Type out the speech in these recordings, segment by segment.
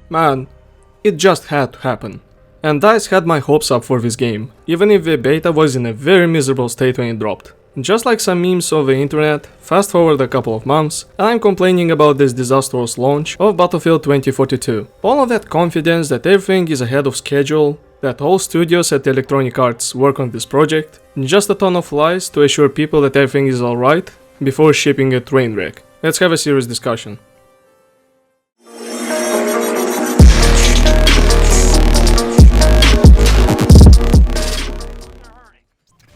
Man, it just had to happen. And DICE had my hopes up for this game, even if the beta was in a very miserable state when it dropped. Just like some memes of the internet, fast forward a couple of months, and I'm complaining about this disastrous launch of Battlefield 2042. All of that confidence that everything is ahead of schedule, that all studios at Electronic Arts work on this project, just a ton of lies to assure people that everything is alright before shipping a train wreck. Let's have a serious discussion.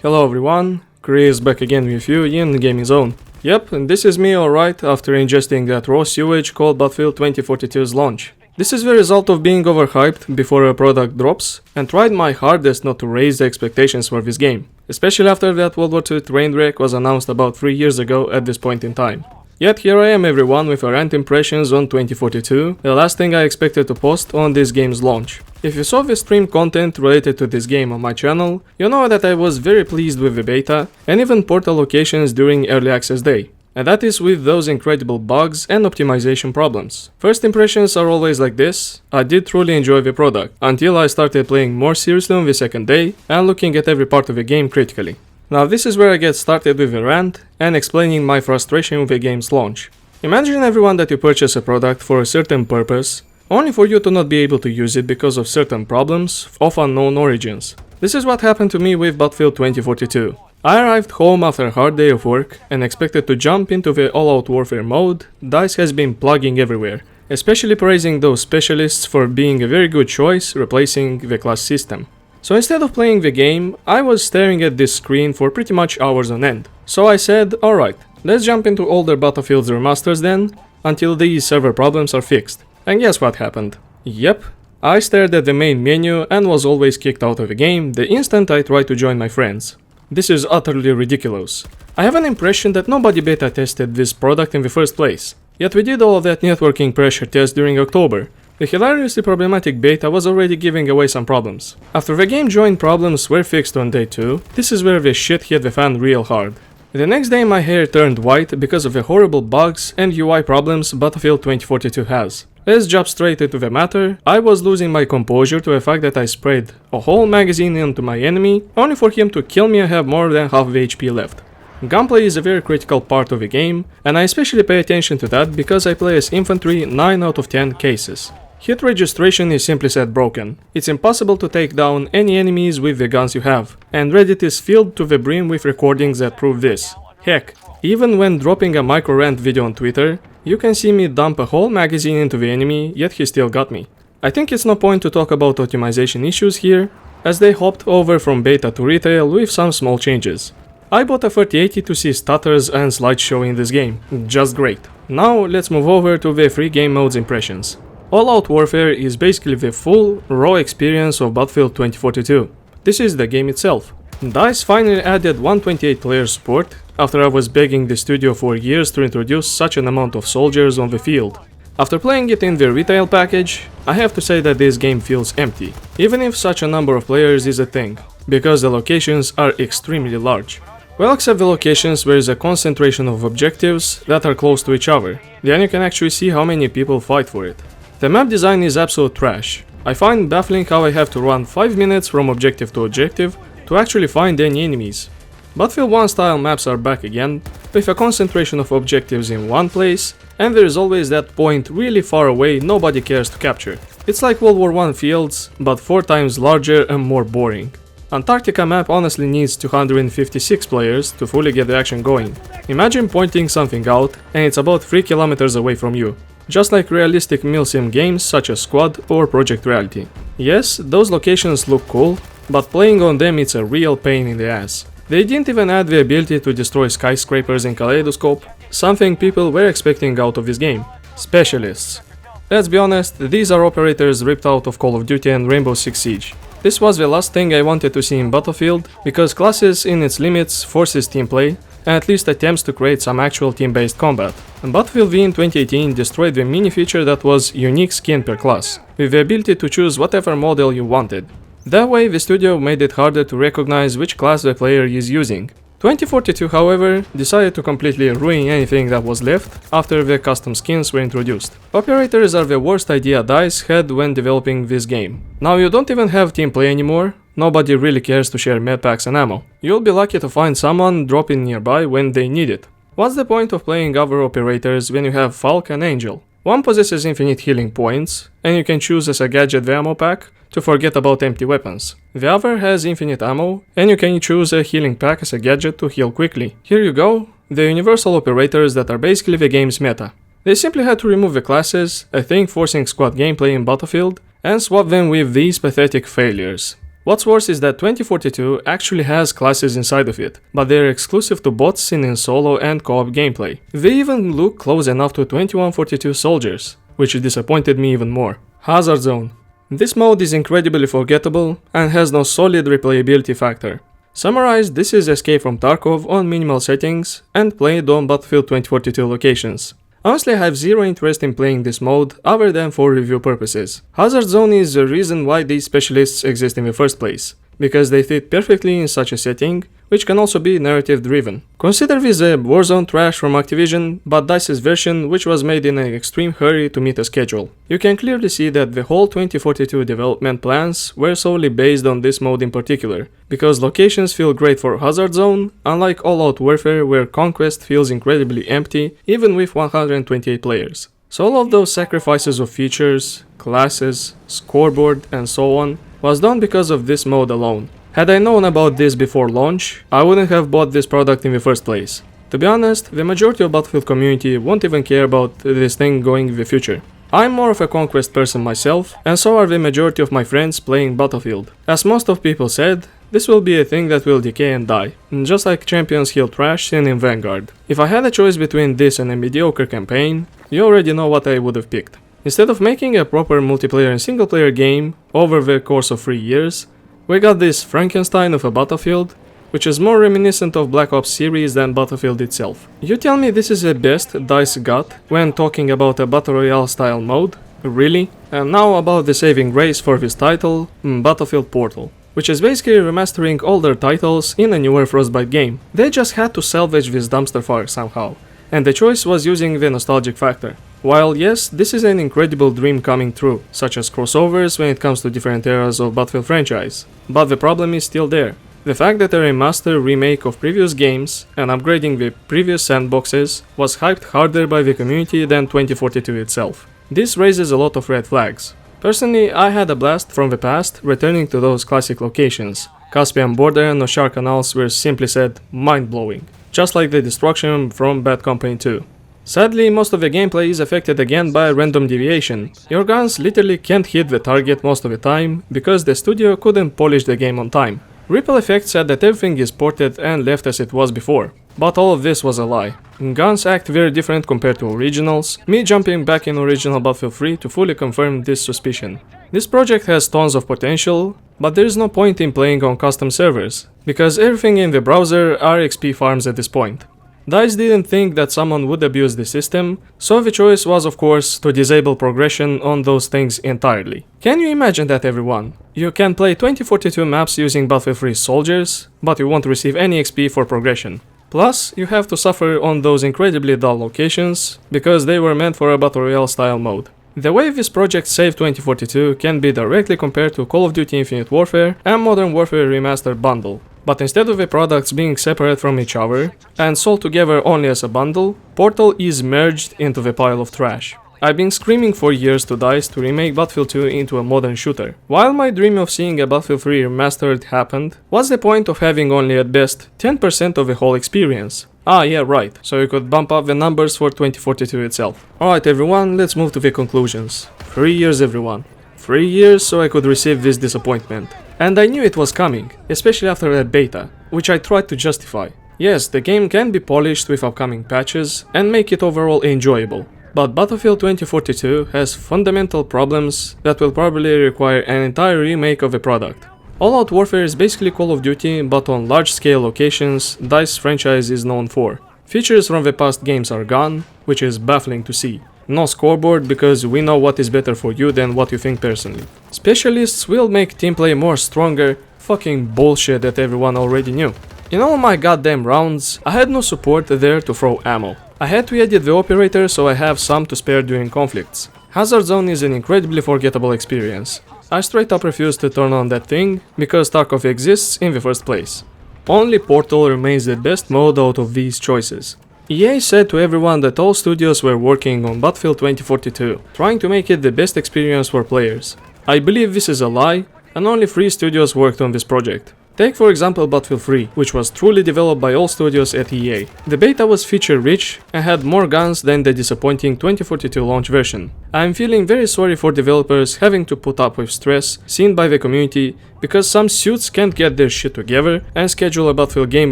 Hello everyone, Chris back again with you in Gaming Zone. Yep, and this is me alright after ingesting that raw sewage called Battlefield 2042's launch. This is the result of being overhyped before a product drops, and tried my hardest not to raise the expectations for this game, especially after that World War II train wreck was announced about 3 years ago at this point in time. Yet here I am everyone with a Rant impressions on 2042, the last thing I expected to post on this game's launch. If you saw the stream content related to this game on my channel, you know that I was very pleased with the beta and even portal locations during early access day. And that is with those incredible bugs and optimization problems. First impressions are always like this. I did truly enjoy the product, until I started playing more seriously on the second day and looking at every part of the game critically. Now this is where I get started with a rant and explaining my frustration with the game's launch. Imagine everyone that you purchase a product for a certain purpose, only for you to not be able to use it because of certain problems of unknown origins. This is what happened to me with Battlefield 2042. I arrived home after a hard day of work and expected to jump into the all-out warfare mode DICE has been plugging everywhere, especially praising those specialists for being a very good choice replacing the class system. So instead of playing the game, I was staring at this screen for pretty much hours on end. So I said, alright, let's jump into older Battlefield's remasters then, until these server problems are fixed. And guess what happened? Yep, I stared at the main menu and was always kicked out of the game the instant I tried to join my friends. This is utterly ridiculous. I have an impression that nobody beta tested this product in the first place. Yet we did all of that networking pressure test during October. The hilariously problematic beta was already giving away some problems. After the game joined problems were fixed on day 2, this is where the shit hit the fan real hard. The next day my hair turned white because of the horrible bugs and UI problems Battlefield 2042 has. Let's jump straight into the matter. I was losing my composure to the fact that I sprayed a whole magazine into my enemy, only for him to kill me and have more than half the HP left. Gunplay is a very critical part of the game, and I especially pay attention to that because I play as infantry 9 out of 10 cases. Hit registration is simply said broken. It's impossible to take down any enemies with the guns you have, and Reddit is filled to the brim with recordings that prove this. Heck, even when dropping a micro rant video on Twitter, you can see me dump a whole magazine into the enemy, yet he still got me. I think it's no point to talk about optimization issues here, as they hopped over from beta to retail with some small changes. I bought a 3080 to see stutters and slideshow in this game, just great. Now let's move over to the free game modes impressions. All-out warfare is basically the full, raw experience of Battlefield 2042. This is the game itself. DICE finally added 128 player support, after I was begging the studio for years to introduce such an amount of soldiers on the field. After playing it in the retail package, I have to say that this game feels empty, even if such a number of players is a thing, because the locations are extremely large. Well, except the locations where there is a concentration of objectives that are close to each other, then you can actually see how many people fight for it. The map design is absolute trash. I find baffling how I have to run 5 minutes from objective to objective to actually find any enemies. Battlefield 1 style maps are back again, with a concentration of objectives in one place, and there is always that point really far away nobody cares to capture. It's like World War I fields, but 4 times larger and more boring. Antarctica map honestly needs 256 players to fully get the action going. Imagine pointing something out and it's about 3 kilometers away from you. Just like realistic milsim games such as Squad or Project Reality. Yes, those locations look cool, but playing on them it's a real pain in the ass. They didn't even add the ability to destroy skyscrapers in Kaleidoscope, something people were expecting out of this game. Specialists. Let's be honest, these are operators ripped out of Call of Duty and Rainbow Six Siege. This was the last thing I wanted to see in Battlefield, because classes in its limits forces team play, and at least attempts to create some actual team-based combat. And Battlefield V in 2018 destroyed the mini feature that was unique skin per class, with the ability to choose whatever model you wanted. That way the studio made it harder to recognize which class the player is using. 2042, however, decided to completely ruin anything that was left after the custom skins were introduced. Operators are the worst idea DICE had when developing this game. Now you don't even have team play anymore, nobody really cares to share medpacks and ammo. You'll be lucky to find someone dropping nearby when they need it. What's the point of playing other operators when you have Falk and Angel? One possesses infinite healing points, and you can choose as a gadget the ammo pack to forget about empty weapons. The other has infinite ammo, and you can choose a healing pack as a gadget to heal quickly. Here you go, the universal operators that are basically the game's meta. They simply had to remove the classes, a thing forcing squad gameplay in Battlefield, and swap them with these pathetic failures. What's worse is that 2042 actually has classes inside of it, but they're exclusive to bots in solo and co-op gameplay. They even look close enough to 2142 soldiers, which disappointed me even more. Hazard Zone. This mode is incredibly forgettable and has no solid replayability factor. Summarized, this is Escape from Tarkov on minimal settings and played on Battlefield 2042 locations. Honestly, I have zero interest in playing this mode other than for review purposes. Hazard Zone is the reason why these specialists exist in the first place, because they fit perfectly in such a setting, which can also be narrative driven. Consider this a Warzone trash from Activision, but DICE's version, which was made in an extreme hurry to meet a schedule. You can clearly see that the whole 2042 development plans were solely based on this mode in particular, because locations feel great for Hazard Zone, unlike all-out warfare where Conquest feels incredibly empty even with 128 players. So all of those sacrifices of features, classes, scoreboard and so on was done because of this mode alone. Had I known about this before launch, I wouldn't have bought this product in the first place. To be honest, the majority of Battlefield community won't even care about this thing going in the future. I'm more of a Conquest person myself, and so are the majority of my friends playing Battlefield. As most of people said, this will be a thing that will decay and die, just like Champions Hill trash seen in Vanguard. If I had a choice between this and a mediocre campaign, you already know what I would have picked. Instead of making a proper multiplayer and single player game over the course of 3 years, we got this Frankenstein of a Battlefield, which is more reminiscent of Black Ops series than Battlefield itself. You tell me this is the best DICE got when talking about a Battle Royale style mode? Really? And now about the saving grace for this title, Battlefield Portal, which is basically remastering older titles in a newer Frostbite game. They just had to salvage this dumpster fire somehow, and the choice was using the nostalgic factor. While yes, this is an incredible dream coming true, such as crossovers when it comes to different eras of Battlefield franchise, but the problem is still there. The fact that a remaster remake of previous games and upgrading the previous sandboxes was hyped harder by the community than 2042 itself. This raises a lot of red flags. Personally, I had a blast from the past returning to those classic locations. Caspian Border and Noshar Canals were simply said mind-blowing, just like the destruction from Bad Company 2. Sadly, most of the gameplay is affected again by random deviation. Your guns literally can't hit the target most of the time because the studio couldn't polish the game on time. Ripple Effect said that everything is ported and left as it was before, but all of this was a lie. Guns act very different compared to originals, me jumping back in original Battlefield 3 to fully confirm this suspicion. This project has tons of potential, but there is no point in playing on custom servers, because everything in the browser are XP farms at this point. DICE didn't think that someone would abuse the system, so the choice was of course to disable progression on those things entirely. Can you imagine that, everyone? You can play 2042 maps using Battlefield 3 soldiers, but you won't receive any XP for progression. Plus, you have to suffer on those incredibly dull locations, because they were meant for a Battle Royale style mode. The way this project saved 2042 can be directly compared to Call of Duty Infinite Warfare and Modern Warfare Remastered bundle. But instead of the products being separate from each other and sold together only as a bundle, Portal is merged into the pile of trash. I've been screaming for years to DICE to remake Battlefield 2 into a modern shooter. While my dream of seeing a Battlefield 3 remastered happened, what's the point of having only at best 10% of the whole experience? Ah yeah, right, so you could bump up the numbers for 2042 itself. Alright everyone, let's move to the conclusions. 3 years everyone. 3 years so I could receive this disappointment. And I knew it was coming, especially after that beta, which I tried to justify. Yes, the game can be polished with upcoming patches and make it overall enjoyable. But Battlefield 2042 has fundamental problems that will probably require an entire remake of the product. All-out warfare is basically Call of Duty, but on large-scale locations DICE franchise is known for. Features from the past games are gone, which is baffling to see. No scoreboard because we know what is better for you than what you think personally. Specialists will make team play more stronger, fucking bullshit that everyone already knew. In all my goddamn rounds, I had no support there to throw ammo. I had to edit the operator so I have some to spare during conflicts. Hazard Zone is an incredibly forgettable experience. I straight up refuse to turn on that thing because Tarkov exists in the first place. Only Portal remains the best mode out of these choices. EA said to everyone that all studios were working on Battlefield 2042, trying to make it the best experience for players. I believe this is a lie, and only 3 studios worked on this project. Take for example Battlefield 3, which was truly developed by all studios at EA. The beta was feature-rich and had more guns than the disappointing 2042 launch version. I am feeling very sorry for developers having to put up with stress seen by the community because some suits can't get their shit together and schedule a Battlefield game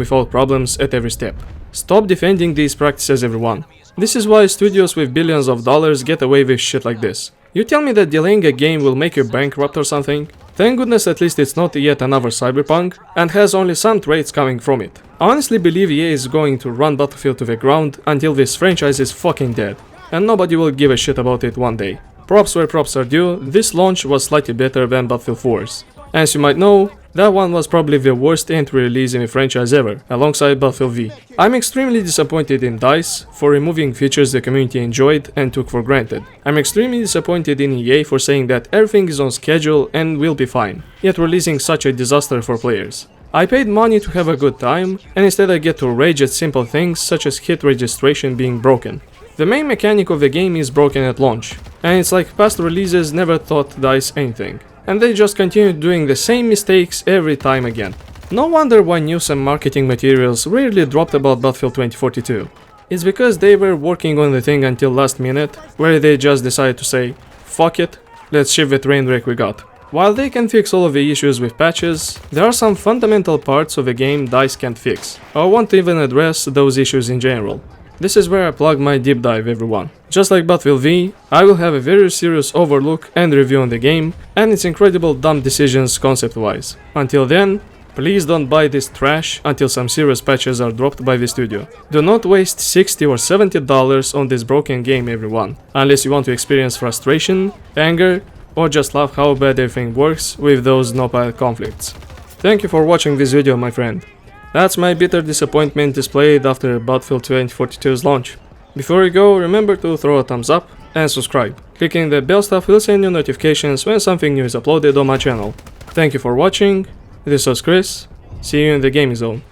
without problems at every step. Stop defending these practices, everyone. This is why studios with billions of dollars get away with shit like this. You tell me that delaying a game will make you bankrupt or something? Thank goodness at least it's not yet another Cyberpunk and has only some traits coming from it. I honestly believe EA is going to run Battlefield to the ground until this franchise is fucking dead, and nobody will give a shit about it one day. Props where props are due, this launch was slightly better than Battlefield 4's. As you might know, that one was probably the worst entry release in the franchise ever, alongside Battlefield V. I'm extremely disappointed in DICE for removing features the community enjoyed and took for granted. I'm extremely disappointed in EA for saying that everything is on schedule and will be fine, yet releasing such a disaster for players. I paid money to have a good time, and instead I get to rage at simple things such as hit registration being broken. The main mechanic of the game is broken at launch, and it's like past releases never taught DICE anything, and they just continued doing the same mistakes every time again. No wonder why news and marketing materials rarely dropped about Battlefield 2042. It's because they were working on the thing until last minute, where they just decided to say, fuck it, let's ship the train wreck we got. While they can fix all of the issues with patches, there are some fundamental parts of the game DICE can't fix, or won't even address those issues in general. This is where I plug my deep dive, everyone. Just like Battlefield V, I will have a very serious overlook and review on the game and its incredible dumb decisions concept-wise. Until then, please don't buy this trash until some serious patches are dropped by the studio. Do not waste $60 or $70 on this broken game, everyone, unless you want to experience frustration, anger, or just love how bad everything works with those no-pilot conflicts. Thank you for watching this video, my friend. That's my bitter disappointment displayed after Battlefield 2042's launch. Before you go, remember to throw a thumbs up and subscribe. Clicking the bell stuff will send you notifications when something new is uploaded on my channel. Thank you for watching, this was Chris, see you in the gaming zone.